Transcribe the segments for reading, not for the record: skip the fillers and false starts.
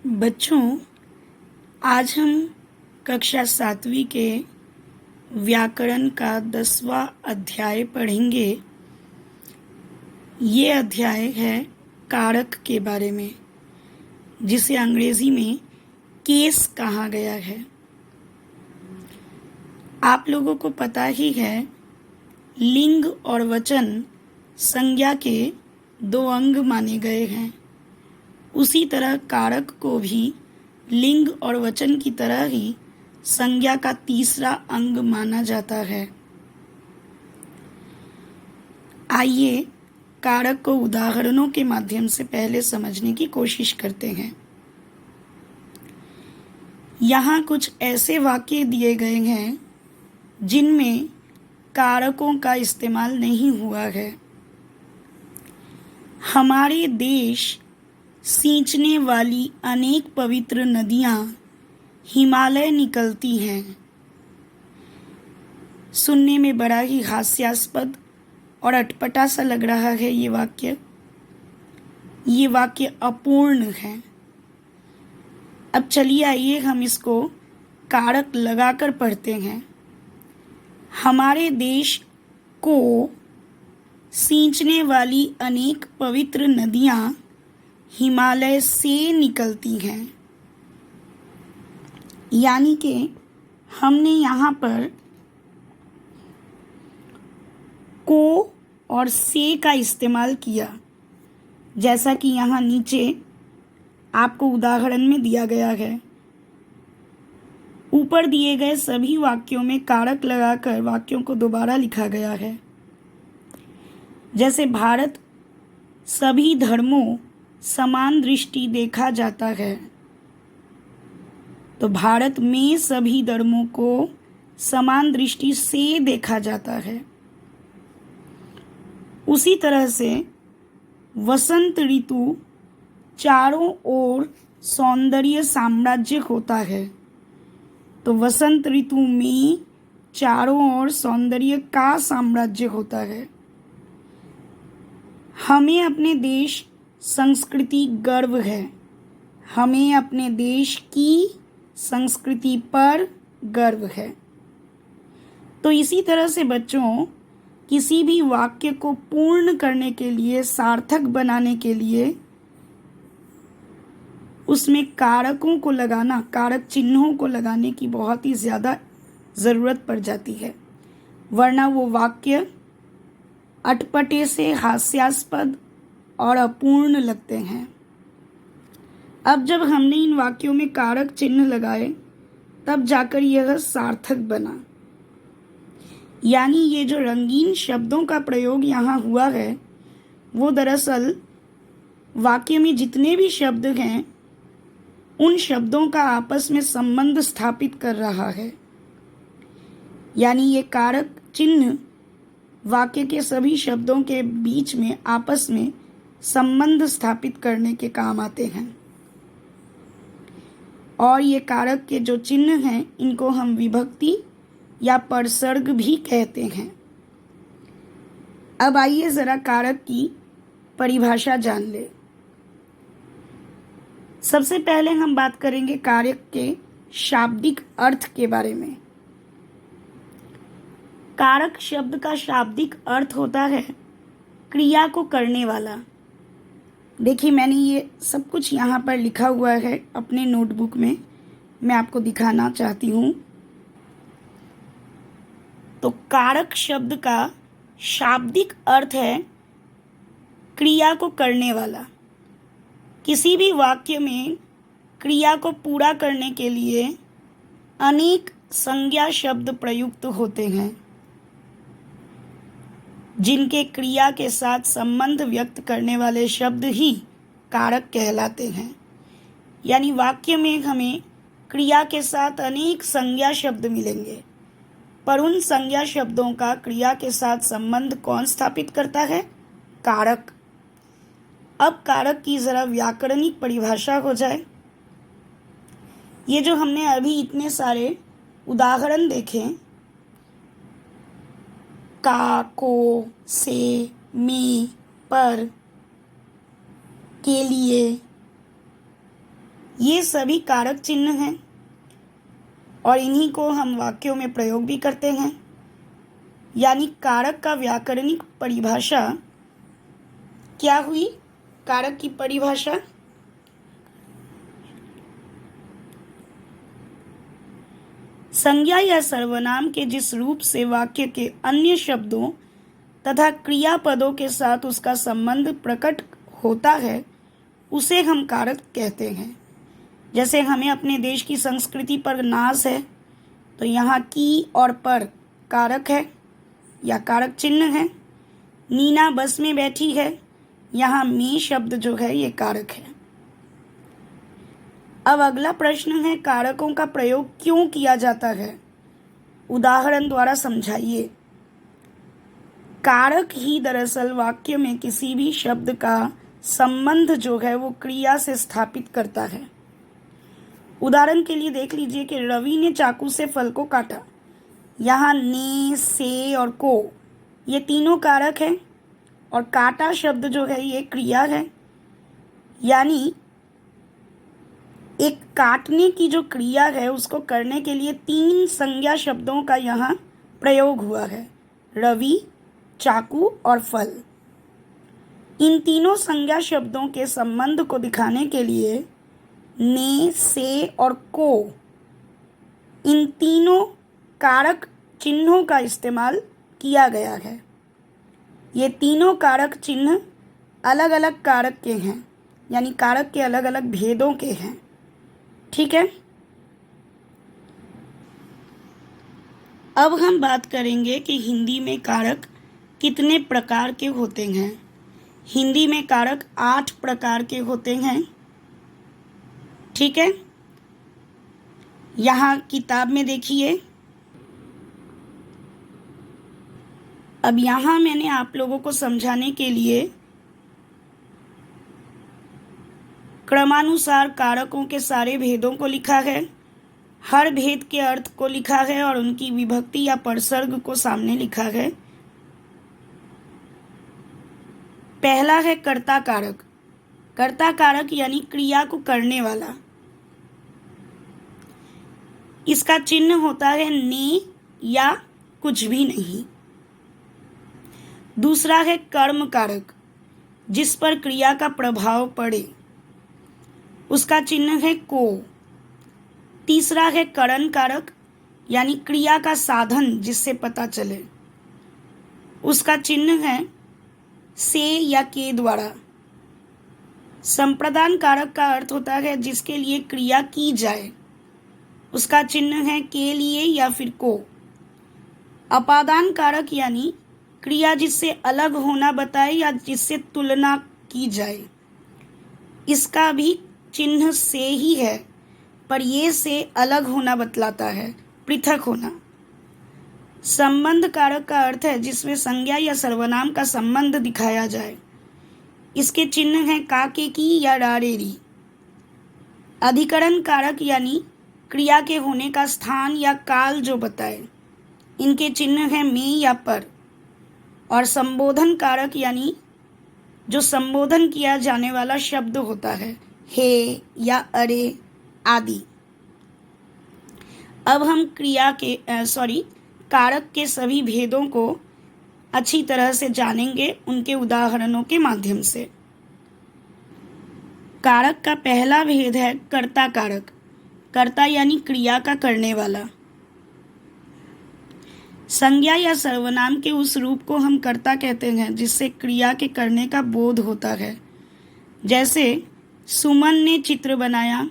बच्चों, आज हम कक्षा 7वीं के व्याकरण का 10वां अध्याय पढ़ेंगे। ये अध्याय है कारक के बारे में, जिसे अंग्रेजी में केस कहा गया है। आप लोगों को पता ही है, लिंग और वचन संज्ञा के दो अंग माने गए हैं। उसी तरह कारक को भी लिंग और वचन की तरह ही संज्ञा का तीसरा अंग माना जाता है। आइए कारक को उदाहरणों के माध्यम से पहले समझने की कोशिश करते हैं। यहाँ कुछ ऐसे वाक्य दिए गए हैं जिनमें कारकों का इस्तेमाल नहीं हुआ है। हमारे देश सींचने वाली अनेक पवित्र नदियाँ हिमालय निकलती हैं। सुनने में बड़ा ही हास्यास्पद और अटपटा सा लग रहा है ये वाक्य अपूर्ण है। अब चलिए आइए हम इसको कारक लगाकर पढ़ते हैं। हमारे देश को सींचने वाली अनेक पवित्र नदियाँ हिमालय से निकलती हैं। यानी कि हमने यहाँ पर को और से का इस्तेमाल किया, जैसा कि यहाँ नीचे आपको उदाहरण में दिया गया है। ऊपर दिए गए सभी वाक्यों में कारक लगाकर वाक्यों को दोबारा लिखा गया है। जैसे भारत सभी धर्मों समान दृष्टि देखा जाता है, तो भारत में सभी धर्मों को समान दृष्टि से देखा जाता है। उसी तरह से वसंत ऋतु चारों ओर सौंदर्य साम्राज्य होता है, तो वसंत ऋतु में चारों ओर सौंदर्य का साम्राज्य होता है। हमें अपने देश संस्कृति गर्व है। हमें अपने देश की संस्कृति पर गर्व है। तो इसी तरह से बच्चों, किसी भी वाक्य को पूर्ण करने के लिए, सार्थक बनाने के लिए उसमें कारकों को लगाना, कारक चिन्हों को लगाने की बहुत ही ज़्यादा ज़रूरत पड़ जाती है, वरना वो वाक्य अटपटे से हास्यास्पद और अपूर्ण लगते हैं। अब जब हमने इन वाक्यों में कारक चिन्ह लगाए, तब जाकर यह सार्थक बना। यानी ये जो रंगीन शब्दों का प्रयोग यहाँ हुआ है, वो दरअसल वाक्य में जितने भी शब्द हैं, उन शब्दों का आपस में संबंध स्थापित कर रहा है। यानी ये कारक चिन्ह वाक्य के सभी शब्दों के बीच में आपस में संबंध स्थापित करने के काम आते हैं। और ये कारक के जो चिन्ह हैं, इनको हम विभक्ति या परसर्ग भी कहते हैं। अब आइए ज़रा कारक की परिभाषा जान ले। सबसे पहले हम बात करेंगे कारक के शाब्दिक अर्थ के बारे में। कारक शब्द का शाब्दिक अर्थ होता है क्रिया को करने वाला। देखिए, मैंने ये सब कुछ यहाँ पर लिखा हुआ है अपने नोटबुक में, मैं आपको दिखाना चाहती हूँ। तो कारक शब्द का शाब्दिक अर्थ है क्रिया को करने वाला। किसी भी वाक्य में क्रिया को पूरा करने के लिए अनेक संज्ञा शब्द प्रयुक्त होते हैं, जिनके क्रिया के साथ संबंध व्यक्त करने वाले शब्द ही कारक कहलाते हैं। यानी वाक्य में हमें क्रिया के साथ अनेक संज्ञा शब्द मिलेंगे, पर उन संज्ञा शब्दों का क्रिया के साथ संबंध कौन स्थापित करता है? कारक। अब कारक की ज़रा व्याकरणिक परिभाषा हो जाए। ये जो हमने अभी इतने सारे उदाहरण देखे, का, को, से, में, पर, के लिए, ये सभी कारक चिन्ह हैं और इन्हीं को हम वाक्यों में प्रयोग भी करते हैं। यानी कारक का व्याकरणिक परिभाषा क्या हुई? कारक की परिभाषा संज्ञा या सर्वनाम के जिस रूप से वाक्य के अन्य शब्दों तथा क्रियापदों के साथ उसका संबंध प्रकट होता है उसे हम कारक कहते हैं। जैसे हमें अपने देश की संस्कृति पर नाज है तो यहाँ की और पर कारक है या कारक चिन्ह है। नीना बस में बैठी है, यहाँ में शब्द जो है ये कारक है। अब अगला प्रश्न है, कारकों का प्रयोग क्यों किया जाता है? उदाहरण द्वारा समझाइए। कारक ही दरअसल वाक्य में किसी भी शब्द का संबंध जो है वो क्रिया से स्थापित करता है। उदाहरण के लिए देख लीजिए कि रवि ने चाकू से फल को काटा। यहाँ ने, से और को ये तीनों कारक हैं और काटा शब्द जो है ये क्रिया है। यानी एक काटने की जो क्रिया है उसको करने के लिए 3 संज्ञा शब्दों का यहाँ प्रयोग हुआ है, रवि, चाकू और फल। इन तीनों संज्ञा शब्दों के संबंध को दिखाने के लिए ने, से और को इन तीनों कारक चिन्हों का इस्तेमाल किया गया है। ये तीनों कारक चिन्ह अलग अलग कारक के हैं, यानी कारक के अलग अलग भेदों के हैं। ठीक है। अब हम बात करेंगे कि हिंदी में कारक कितने प्रकार के होते हैं। हिंदी में कारक 8 प्रकार के होते हैं। ठीक है, यहाँ किताब में देखिए। अब यहाँ मैंने आप लोगों को समझाने के लिए क्रमानुसार कारकों के सारे भेदों को लिखा है, हर भेद के अर्थ को लिखा है और उनकी विभक्ति या परसर्ग को सामने लिखा है। पहला है कर्ता कारक। कर्ता कारक यानी क्रिया को करने वाला। इसका चिन्ह होता है ने या कुछ भी नहीं। दूसरा है कर्म कारक, जिस पर क्रिया का प्रभाव पड़े, उसका चिन्ह है को। तीसरा है करण कारक, यानी क्रिया का साधन जिससे पता चले, उसका चिन्ह है से या के द्वारा। संप्रदान कारक का अर्थ होता है जिसके लिए क्रिया की जाए, उसका चिन्ह है के लिए या फिर को। अपादान कारक यानी क्रिया जिससे अलग होना बताए या जिससे तुलना की जाए, इसका भी चिन्ह से ही है, पर ये से अलग होना बतलाता है, पृथक होना। संबंध कारक का अर्थ है जिसमें संज्ञा या सर्वनाम का संबंध दिखाया जाए, इसके चिन्ह हैं काके की या रारेरी। अधिकरण कारक यानी क्रिया के होने का स्थान या काल जो बताए, इनके चिन्ह हैं में या पर। और संबोधन कारक यानी जो संबोधन किया जाने वाला शब्द होता है, हे या अरे आदि। अब हम कारक के सभी भेदों को अच्छी तरह से जानेंगे उनके उदाहरणों के माध्यम से। कारक का पहला भेद है कर्ता कारक। कर्ता यानी क्रिया का करने वाला। संज्ञा या सर्वनाम के उस रूप को हम कर्ता कहते हैं जिससे क्रिया के करने का बोध होता है। जैसे सुमन ने चित्र बनाया,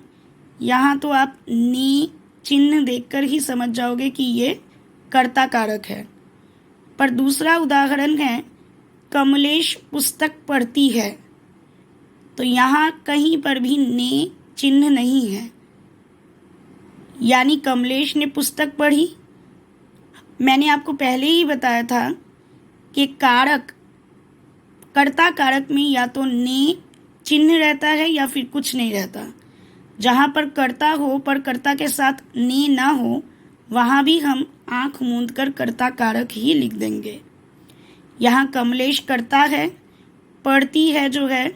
यहाँ तो आप ने चिन्ह देखकर ही समझ जाओगे कि ये कर्ता कारक है। पर दूसरा उदाहरण है कमलेश पुस्तक पढ़ती है, तो यहाँ कहीं पर भी ने चिन्ह नहीं है, यानी कमलेश ने पुस्तक पढ़ी। मैंने आपको पहले ही बताया था कि कारक कर्ता कारक में या तो ने चिन्ह रहता है या फिर कुछ नहीं रहता। जहाँ पर कर्ता हो पर कर्ता के साथ ने ना हो, वहाँ भी हम आँख मूंद कर कर्ता कारक ही लिख देंगे। यहाँ कमलेश कर्ता है, पढ़ती है जो है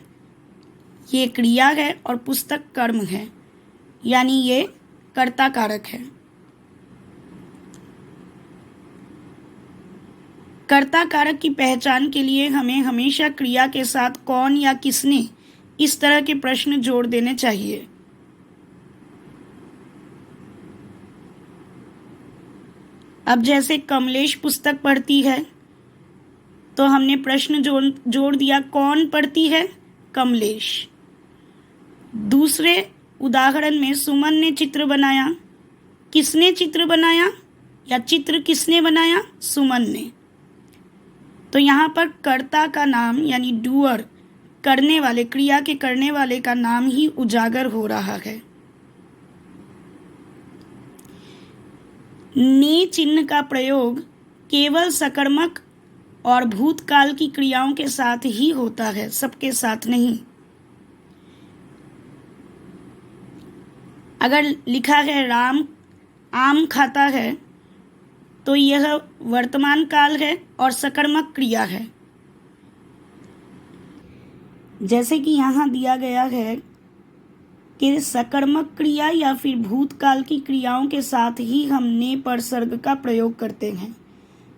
ये क्रिया है और पुस्तक कर्म है। यानी ये कर्ता कारक है। कर्ता कारक की पहचान के लिए हमें हमेशा क्रिया के साथ कौन या किसने इस तरह के प्रश्न जोड़ देने चाहिए। अब जैसे कमलेश पुस्तक पढ़ती है तो हमने प्रश्न जोड़ दिया, कौन पढ़ती है? कमलेश। दूसरे उदाहरण में सुमन ने चित्र बनाया, किसने चित्र बनाया या चित्र किसने बनाया? सुमन ने। तो यहाँ पर कर्ता का नाम यानी डूअर, करने वाले, क्रिया के करने वाले का नाम ही उजागर हो रहा है। ने चिन्ह का प्रयोग केवल सकर्मक और भूतकाल की क्रियाओं के साथ ही होता है, सबके साथ नहीं। अगर लिखा है राम आम खाता है तो यह वर्तमान काल है और सकर्मक क्रिया है। जैसे कि यहाँ दिया गया है कि सकर्मक क्रिया या फिर भूतकाल की क्रियाओं के साथ ही हम ने परसर्ग का प्रयोग करते हैं।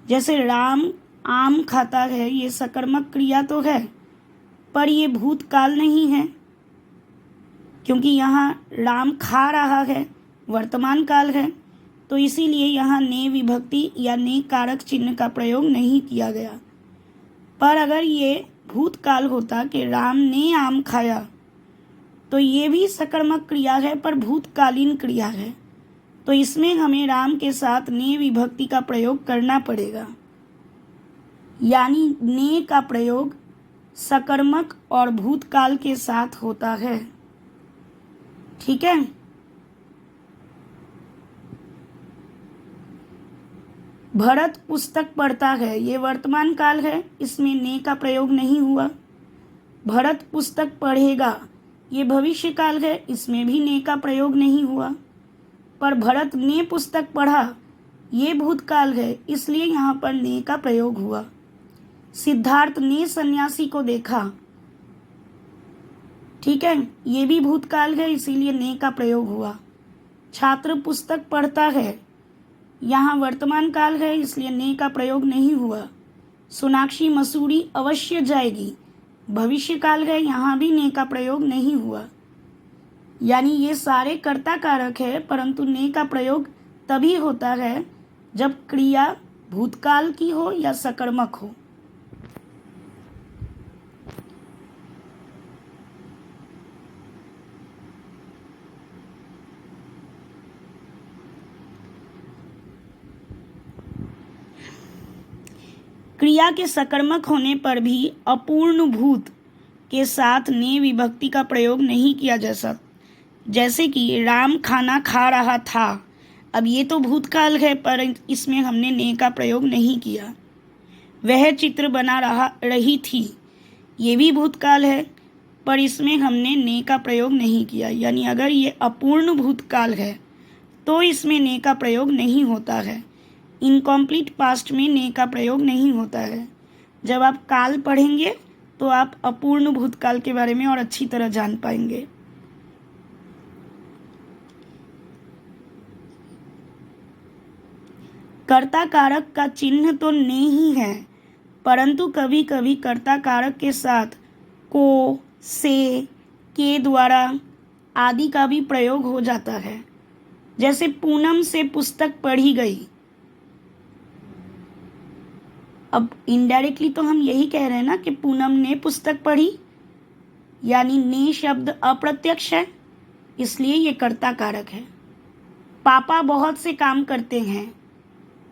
जैसे राम आम खाता है, ये सकर्मक क्रिया तो है पर ये भूतकाल नहीं है, क्योंकि यहाँ राम खा रहा है, वर्तमान काल है, तो इसीलिए यहाँ ने विभक्ति या ने कारक चिन्ह का प्रयोग नहीं किया गया। पर अगर ये भूतकाल होता कि राम ने आम खाया तो ये भी सकर्मक क्रिया है पर भूतकालीन क्रिया है, तो इसमें हमें राम के साथ ने विभक्ति का प्रयोग करना पड़ेगा। यानी ने का प्रयोग सकर्मक और भूतकाल के साथ होता है। ठीक है। भरत पुस्तक पढ़ता है, ये वर्तमान काल है, इसमें ने का प्रयोग नहीं हुआ। भरत पुस्तक पढ़ेगा, ये भविष्य काल है, इसमें भी ने का प्रयोग नहीं हुआ। पर भरत ने पुस्तक पढ़ा, ये भूतकाल है, इसलिए यहाँ पर ने का प्रयोग हुआ। सिद्धार्थ ने सन्यासी को देखा, ठीक है, ये भी भूतकाल है, इसीलिए ने का प्रयोग हुआ। छात्र पुस्तक पढ़ता है, यहाँ वर्तमान काल है, इसलिए ने का प्रयोग नहीं हुआ। सोनाक्षी मसूरी अवश्य जाएगी, भविष्य काल है, यहाँ भी ने का प्रयोग नहीं हुआ। यानी ये सारे कर्ता कारक है, परंतु ने का प्रयोग तभी होता है जब क्रिया भूतकाल की हो या सकर्मक हो। क्रिया के सकर्मक होने पर भी अपूर्ण भूत के साथ ने विभक्ति का प्रयोग नहीं किया जा सकता। जैसे कि राम खाना खा रहा था, अब ये तो भूतकाल है पर इसमें हमने ने का प्रयोग नहीं किया। वह चित्र बना रही थी, ये भी भूतकाल है पर इसमें हमने ने का प्रयोग नहीं किया। यानी अगर ये अपूर्ण भूतकाल है तो इसमें ने का प्रयोग नहीं होता है। इनकम्प्लीट पास्ट में ने का प्रयोग नहीं होता है। जब आप काल पढ़ेंगे तो आप अपूर्ण भूतकाल के बारे में और अच्छी तरह जान पाएंगे। कर्ता कारक का चिन्ह तो ने ही है, परंतु कभी कभी कर्ता कारक के साथ को, से, के द्वारा आदि का भी प्रयोग हो जाता है। जैसे पूनम से पुस्तक पढ़ी गई, अब इनडायरेक्टली तो हम यही कह रहे हैं ना कि पूनम ने पुस्तक पढ़ी, यानी ने शब्द अप्रत्यक्ष है, इसलिए ये कर्ता कारक है। पापा बहुत से काम करते हैं,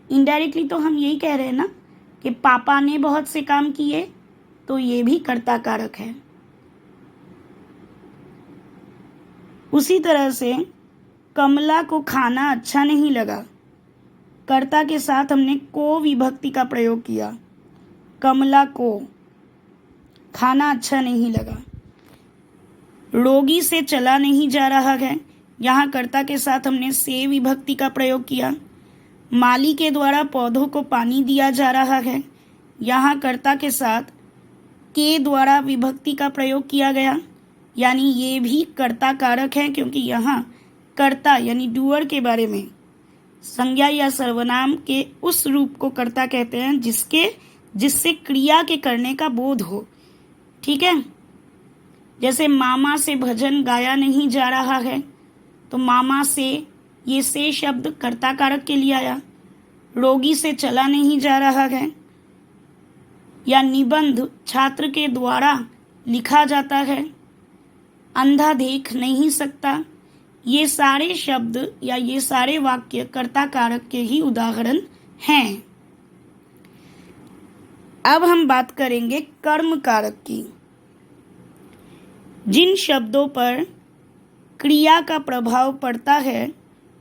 इनडायरेक्टली तो हम यही कह रहे हैं ना कि पापा ने बहुत से काम किए, तो ये भी कर्ता कारक है। उसी तरह से कमला को खाना अच्छा नहीं लगा, कर्ता के साथ हमने को विभक्ति का प्रयोग किया। कमला को खाना अच्छा नहीं लगा। रोगी से चला नहीं जा रहा है, यहाँ कर्ता के साथ हमने से विभक्ति का प्रयोग किया। माली के द्वारा पौधों को पानी दिया जा रहा है, यहाँ कर्ता के साथ के द्वारा विभक्ति का प्रयोग किया गया। यानी ये भी कर्ता कारक है, क्योंकि यहाँ कर्ता यानी डूअर के बारे में। संज्ञा या सर्वनाम के उस रूप को कर्ता कहते हैं जिससे क्रिया के करने का बोध हो। ठीक है, जैसे मामा से भजन गाया नहीं जा रहा है, तो मामा से, ये से शब्द कर्ता कारक के लिए आया। रोगी से चला नहीं जा रहा है, या निबंध छात्र के द्वारा लिखा जाता है। अंधा देख नहीं सकता, ये सारे शब्द या ये सारे वाक्य कर्ता कारक के ही उदाहरण हैं। अब हम बात करेंगे कर्म कारक की। जिन शब्दों पर क्रिया का प्रभाव पड़ता है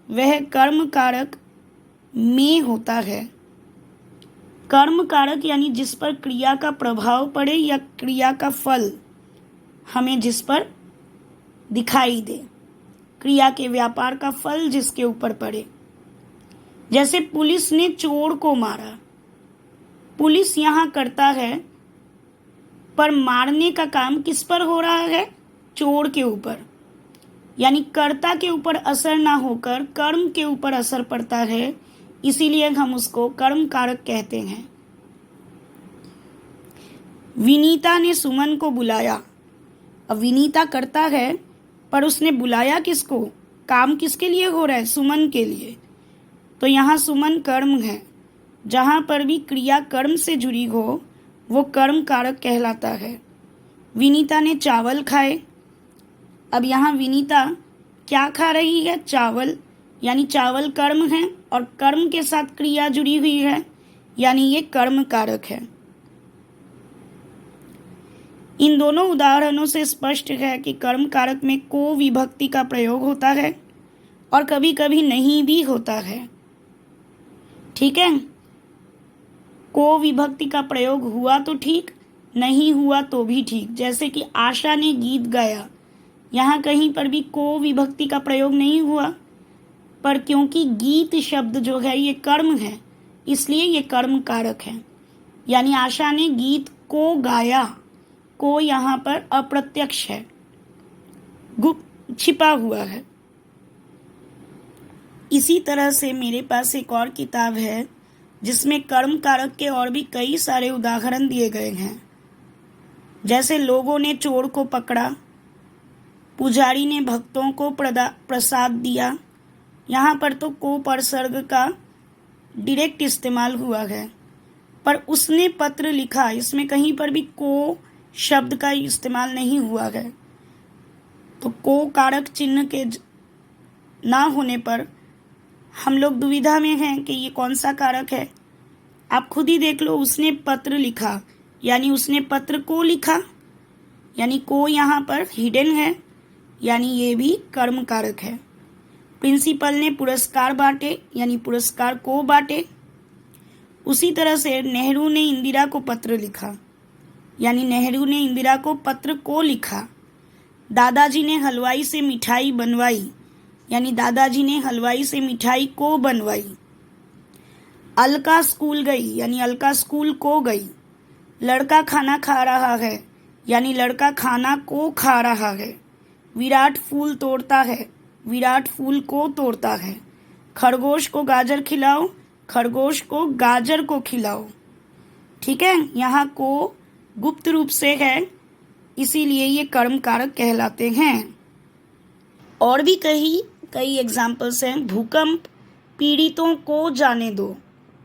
वह कर्म कारक में होता है। कर्म कारक यानी जिस पर क्रिया का प्रभाव पड़े या क्रिया का फल हमें जिस पर दिखाई दे, क्रिया के व्यापार का फल जिसके ऊपर पड़े। जैसे पुलिस ने चोर को मारा, पुलिस यहाँ करता है, पर मारने का काम किस पर हो रहा है? चोर के ऊपर। यानी कर्ता के ऊपर असर ना होकर कर्म के ऊपर असर पड़ता है, इसीलिए हम उसको कर्म कारक कहते हैं। विनीता ने सुमन को बुलाया। अब विनीता करता है, पर उसने बुलाया किसको? काम किसके लिए हो रहा है? सुमन के लिए। तो यहाँ सुमन कर्म है। जहाँ पर भी क्रिया कर्म से जुड़ी हो वो कर्म कारक कहलाता है। विनीता ने चावल खाए। अब यहाँ विनीता क्या खा रही है? चावल। यानी चावल कर्म है और कर्म के साथ क्रिया जुड़ी हुई है, यानी ये कर्म कारक है। इन दोनों उदाहरणों से स्पष्ट है कि कर्म कारक में को विभक्ति का प्रयोग होता है और कभी कभी नहीं भी होता है। ठीक है, को विभक्ति का प्रयोग हुआ तो ठीक, नहीं हुआ तो भी ठीक। जैसे कि आशा ने गीत गाया, यहाँ कहीं पर भी को विभक्ति का प्रयोग नहीं हुआ, पर क्योंकि गीत शब्द जो है ये कर्म है, इसलिए ये कर्म कारक है। यानी आशा ने गीत को गाया, को यहाँ पर अप्रत्यक्ष है, गुप्त छिपा हुआ है। इसी तरह से मेरे पास एक और किताब है जिसमें कर्म कारक के और भी कई सारे उदाहरण दिए गए हैं। जैसे लोगों ने चोर को पकड़ा, पुजारी ने भक्तों को प्रसाद दिया। यहाँ पर तो को परसर्ग का डायरेक्ट इस्तेमाल हुआ है, पर उसने पत्र लिखा, इसमें कहीं पर भी को शब्द का इस्तेमाल नहीं हुआ है। तो को कारक चिन्ह के ना होने पर हम लोग दुविधा में हैं कि ये कौन सा कारक है। आप खुद ही देख लो, उसने पत्र लिखा यानी उसने पत्र को लिखा, यानी को यहाँ पर हिडन है, यानी ये भी कर्म कारक है। प्रिंसिपल ने पुरस्कार बांटे, यानी पुरस्कार को बांटे। उसी तरह से नेहरू ने इंदिरा को पत्र लिखा, यानी नेहरू ने इंदिरा को पत्र को लिखा। दादाजी ने हलवाई से मिठाई बनवाई, यानी दादाजी ने हलवाई से मिठाई को बनवाई। अलका स्कूल गई, यानी अलका स्कूल को गई। लड़का खाना खा रहा है, यानी लड़का खाना को खा रहा है। विराट फूल तोड़ता है, विराट फूल को तोड़ता है। खरगोश को गाजर खिलाओ, खरगोश को गाजर को खिलाओ। ठीक है, यहाँ को गुप्त रूप से है, इसीलिए ये कर्म कारक कहलाते हैं। और भी कई एग्जाम्पल्स हैं। भूकंप पीड़ितों को जाने दो,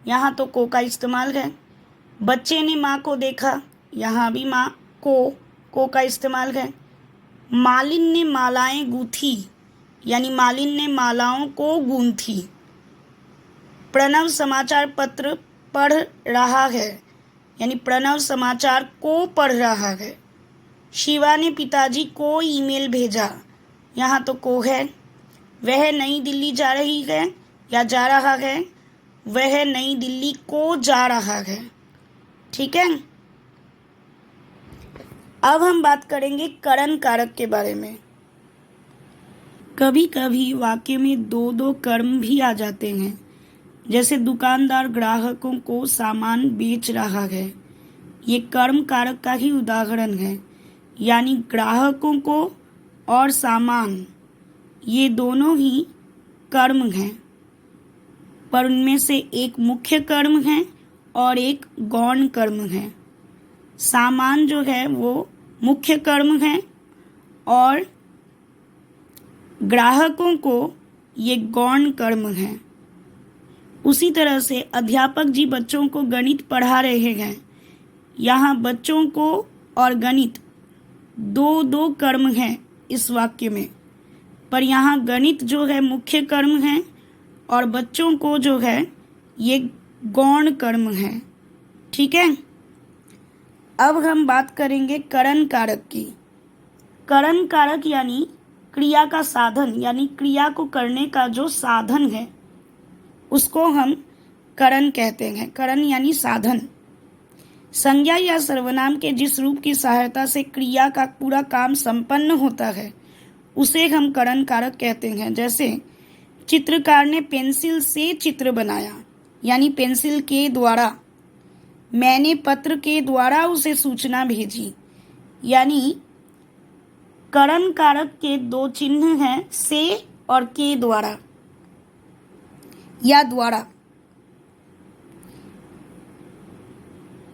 यहाँ तो को का इस्तेमाल है। बच्चे ने माँ को देखा, यहाँ भी माँ को का इस्तेमाल है। मालिन ने मालाएं गूंथी, यानी मालिन ने मालाओं को गूंथी। प्रणव समाचार पत्र पढ़ रहा है, यानी प्रणव समाचार को पढ़ रहा है। शिवा ने पिताजी को ईमेल भेजा, यहाँ तो को है। वह नई दिल्ली जा रही है या जा रहा है, वह नई दिल्ली को जा रहा है। ठीक है, अब हम बात करेंगे करण कारक के बारे में। कभी कभी वाक्य में दो दो कर्म भी आ जाते हैं। जैसे दुकानदार ग्राहकों को सामान बेच रहा है, ये कर्म कारक का ही उदाहरण है। यानी ग्राहकों को और सामान ये दोनों ही कर्म हैं, पर उनमें से एक मुख्य कर्म है और एक गौण कर्म है। सामान जो है वो मुख्य कर्म है और ग्राहकों को ये गौण कर्म है। उसी तरह से अध्यापक जी बच्चों को गणित पढ़ा रहे हैं। यहाँ बच्चों को और गणित दो दो कर्म हैं इस वाक्य में, पर यहाँ गणित जो है मुख्य कर्म है और बच्चों को जो है ये गौण कर्म है। ठीक है, अब हम बात करेंगे करण कारक की। करण कारक यानी क्रिया का साधन, यानी क्रिया को करने का जो साधन है उसको हम करण कहते हैं। करण यानी साधन। संज्ञा या सर्वनाम के जिस रूप की सहायता से क्रिया का पूरा काम संपन्न होता है उसे हम करण कारक कहते हैं। जैसे चित्रकार ने पेंसिल से चित्र बनाया, यानी पेंसिल के द्वारा। मैंने पत्र के द्वारा उसे सूचना भेजी, यानी करण कारक के दो चिन्ह हैं, से और के द्वारा या द्वारा।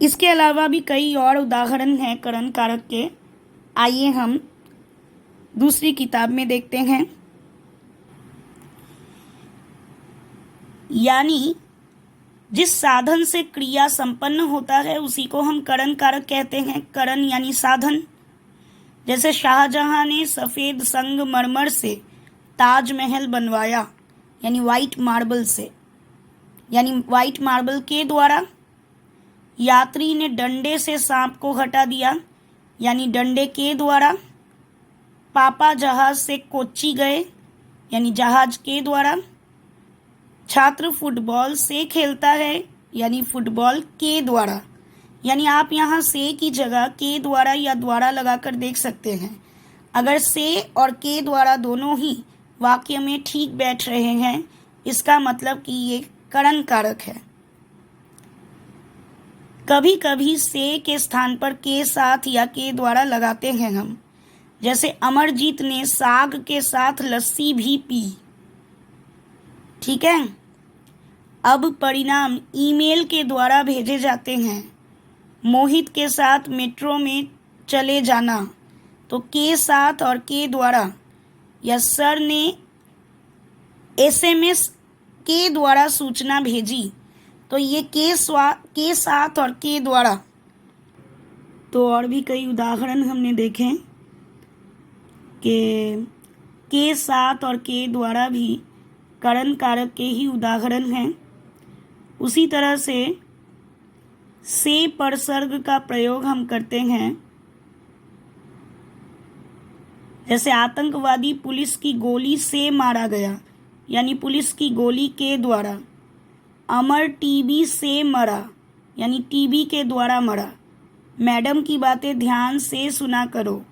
इसके अलावा भी कई और उदाहरण हैं करण कारक के। आइए हम दूसरी किताब में देखते हैं। यानी जिस साधन से क्रिया संपन्न होता है उसी को हम करण कारक कहते हैं। करण यानी साधन। जैसे शाहजहां ने सफ़ेद संगमरमर से ताजमहल बनवाया, यानी वाइट मार्बल से, यानी वाइट मार्बल के द्वारा। यात्री ने डंडे से सांप को हटा दिया, यानी डंडे के द्वारा। पापा जहाज से कोच्चि गए, यानी जहाज के द्वारा। छात्र फुटबॉल से खेलता है, यानी फुटबॉल के द्वारा। यानी आप यहाँ से की जगह के द्वारा या द्वारा लगाकर देख सकते हैं। अगर से और के द्वारा दोनों ही वाक्य में ठीक बैठ रहे हैं, इसका मतलब कि ये करण कारक है। कभी कभी से के स्थान पर के साथ या के द्वारा लगाते हैं हम। जैसे अमरजीत ने साग के साथ लस्सी भी पी। ठीक है, अब परिणाम ईमेल के द्वारा भेजे जाते हैं। मोहित के साथ मेट्रो में चले जाना, तो के साथ और के द्वारा। या सर ने एसएमएस के द्वारा सूचना भेजी, तो ये के साथ और के द्वारा। तो और भी कई उदाहरण हमने देखे कि के साथ और के द्वारा भी करण कारक के ही उदाहरण हैं। उसी तरह से परसर्ग का प्रयोग हम करते हैं। जैसे आतंकवादी पुलिस की गोली से मारा गया, यानी पुलिस की गोली के द्वारा। अमर टीबी से मरा, यानी टीबी के द्वारा मरा। मैडम की बातें ध्यान से सुना करो।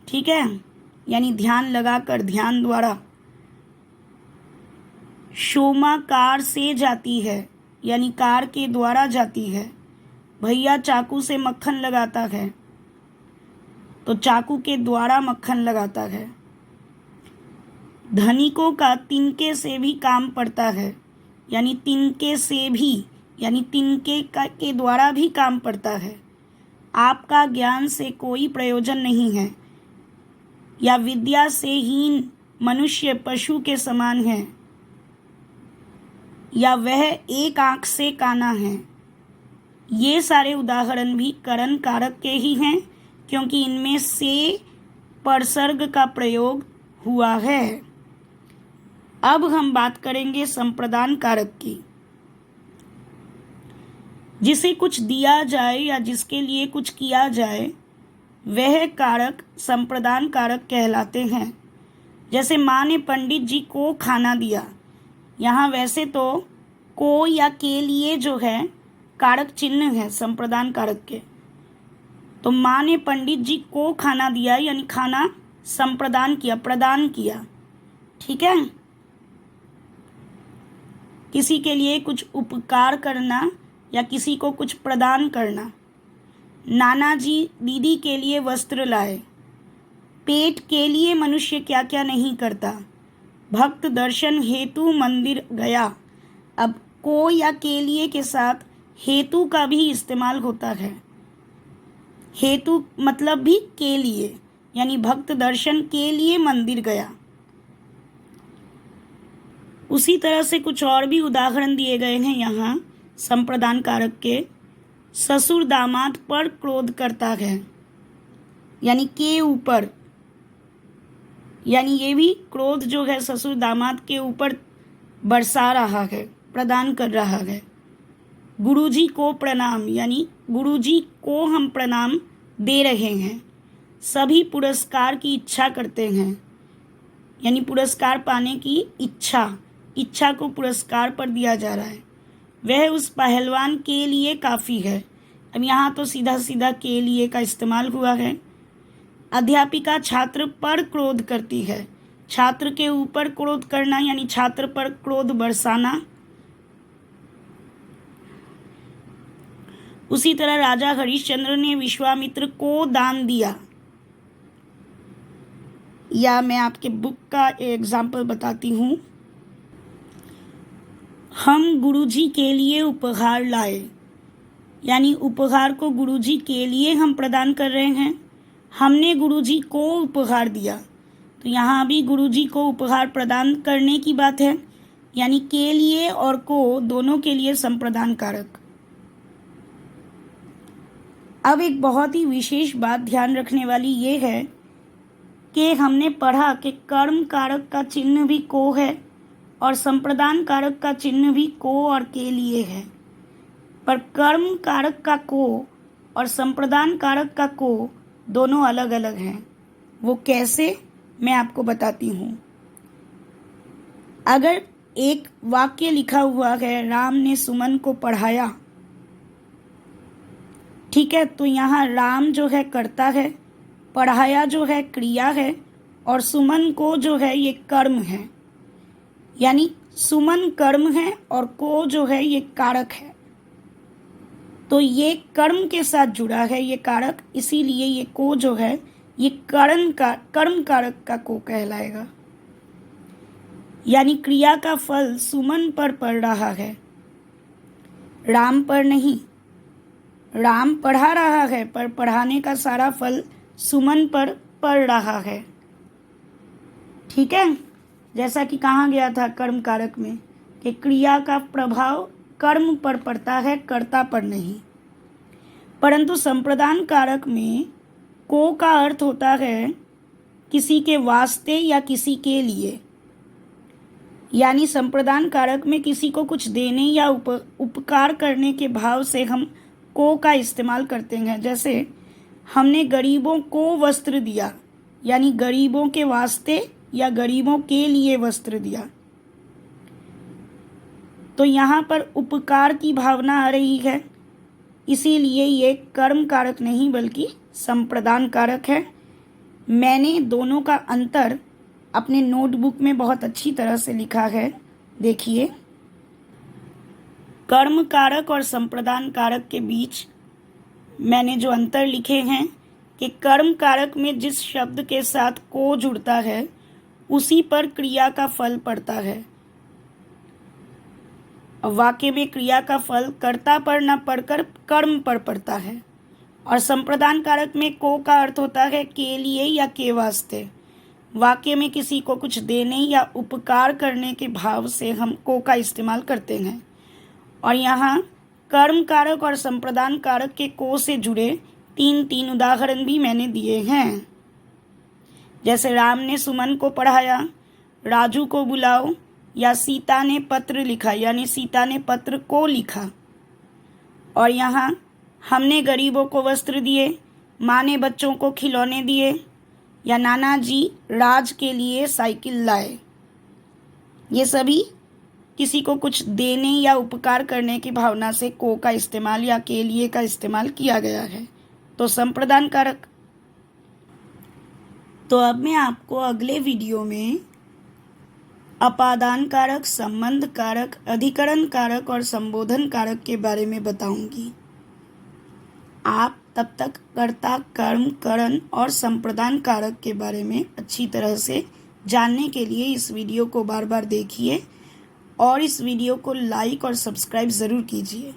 ठीक है, यानी ध्यान लगाकर, ध्यान द्वारा। शोमा कार से जाती है, यानी कार के द्वारा जाती है। भैया चाकू से मक्खन लगाता है, तो चाकू के द्वारा मक्खन लगाता है। धनिकों का तिनके से भी काम पड़ता है, यानी तिनके से भी, यानी तिनके के द्वारा भी काम पड़ता है। आपका ज्ञान से कोई प्रयोजन नहीं है, या विद्या से हीन मनुष्य पशु के समान है, या वह एक आंख से काना है। ये सारे उदाहरण भी करण कारक के ही हैं, क्योंकि इनमें से परसर्ग का प्रयोग हुआ है। अब हम बात करेंगे संप्रदान कारक की। जिसे कुछ दिया जाए या जिसके लिए कुछ किया जाए, वह कारक संप्रदान कारक कहलाते हैं। जैसे माँ ने पंडित जी को खाना दिया। यहाँ वैसे तो को या के लिए जो है कारक चिन्ह है संप्रदान कारक के, तो माँ ने पंडित जी को खाना दिया, यानी खाना संप्रदान किया, प्रदान किया। ठीक है, किसी के लिए कुछ उपकार करना या किसी को कुछ प्रदान करना। नाना जी दीदी के लिए वस्त्र लाए। पेट के लिए मनुष्य क्या क्या नहीं करता। भक्त दर्शन हेतु मंदिर गया। अब को या के लिए के साथ हेतु का भी इस्तेमाल होता है। हेतु मतलब भी के लिए, यानी भक्त दर्शन के लिए मंदिर गया। उसी तरह से कुछ और भी उदाहरण दिए गए हैं यहाँ संप्रदान कारक के। ससुर दामाद पर क्रोध करता है, यानी के ऊपर, यानी ये भी क्रोध जो है ससुर दामाद के ऊपर बरसा रहा है, प्रदान कर रहा है। गुरुजी को प्रणाम, यानी गुरुजी को हम प्रणाम दे रहे हैं। सभी पुरस्कार की इच्छा करते हैं, यानी पुरस्कार पाने की इच्छा को पुरस्कार पर दिया जा रहा है। वह उस पहलवान के लिए काफ़ी है। अब यहाँ तो सीधा सीधा के लिए का इस्तेमाल हुआ है। अध्यापिका छात्र पर क्रोध करती है। छात्र के ऊपर क्रोध करना, यानी छात्र पर क्रोध बरसाना। उसी तरह राजा हरिश्चंद्र ने विश्वामित्र को दान दिया। या मैं आपके बुक का एग्जाम्पल बताती हूँ। हम गुरुजी के लिए उपहार लाए, यानी उपहार को गुरुजी के लिए हम प्रदान कर रहे हैं। हमने गुरुजी को उपहार दिया, तो यहाँ भी गुरुजी को उपहार प्रदान करने की बात है, यानी के लिए और को दोनों के लिए संप्रदान कारक। अब एक बहुत ही विशेष बात ध्यान रखने वाली ये है कि हमने पढ़ा कि कर्म कारक का चिन्ह भी को है और संप्रदान कारक का चिन्ह भी को और के लिए है। पर कर्म कारक का को और संप्रदान कारक का को दोनों अलग अलग हैं। वो कैसे, मैं आपको बताती हूँ। अगर एक वाक्य लिखा हुआ है राम ने सुमन को पढ़ाया, ठीक है, तो यहाँ राम जो है कर्ता है, पढ़ाया जो है क्रिया है, और सुमन को जो है ये कर्म है, यानी सुमन कर्म है और को जो है ये कारक है। तो ये कर्म के साथ जुड़ा है ये कारक, इसीलिए ये को जो है ये कर्म कारक का को कहलाएगा। यानी क्रिया का फल सुमन पर पड़ रहा है, राम पर नहीं। राम पढ़ा रहा है पर पढ़ाने का सारा फल सुमन पर पड़ रहा है। ठीक है, जैसा कि कहा गया था कर्म कारक में कि क्रिया का प्रभाव कर्म पर पड़ता है, कर्ता पर नहीं। परंतु संप्रदान कारक में को का अर्थ होता है किसी के वास्ते या किसी के लिए। यानी संप्रदान कारक में किसी को कुछ देने या उपकार करने के भाव से हम को का इस्तेमाल करते हैं। जैसे हमने गरीबों को वस्त्र दिया, यानी गरीबों के वास्ते या गरीबों के लिए वस्त्र दिया। तो यहाँ पर उपकार की भावना आ रही है, इसीलिए ये कर्म कारक नहीं बल्कि संप्रदान कारक है। मैंने दोनों का अंतर अपने नोटबुक में बहुत अच्छी तरह से लिखा है, देखिए। कर्म कारक और संप्रदान कारक के बीच मैंने जो अंतर लिखे हैं कि कर्म कारक में जिस शब्द के साथ को जुड़ता है उसी पर क्रिया का फल पड़ता है। वाक्य में क्रिया का फल कर्ता पर न पड़कर कर्म पर पड़ता है। और संप्रदान कारक में को का अर्थ होता है के लिए या के वास्ते। वाक्य में किसी को कुछ देने या उपकार करने के भाव से हम को का इस्तेमाल करते हैं। और यहाँ कर्म कारक और संप्रदान कारक के को से जुड़े तीन उदाहरण भी मैंने दिए हैं। जैसे राम ने सुमन को पढ़ाया, राजू को बुलाओ, या सीता ने पत्र लिखा, यानी सीता ने पत्र को लिखा। और यहाँ हमने गरीबों को वस्त्र दिए, माँ ने बच्चों को खिलौने दिए, या नाना जी राज के लिए साइकिल लाए। ये सभी किसी को कुछ देने या उपकार करने की भावना से को का इस्तेमाल या के लिए का इस्तेमाल किया गया है, तो संप्रदान कारक। तो अब मैं आपको अगले वीडियो में अपादान कारक, संबंध कारक, अधिकरण कारक और संबोधन कारक के बारे में बताऊंगी। आप तब तक कर्ता, कर्म, करण और संप्रदान कारक के बारे में अच्छी तरह से जानने के लिए इस वीडियो को बार बार देखिए और इस वीडियो को लाइक और सब्सक्राइब ज़रूर कीजिए।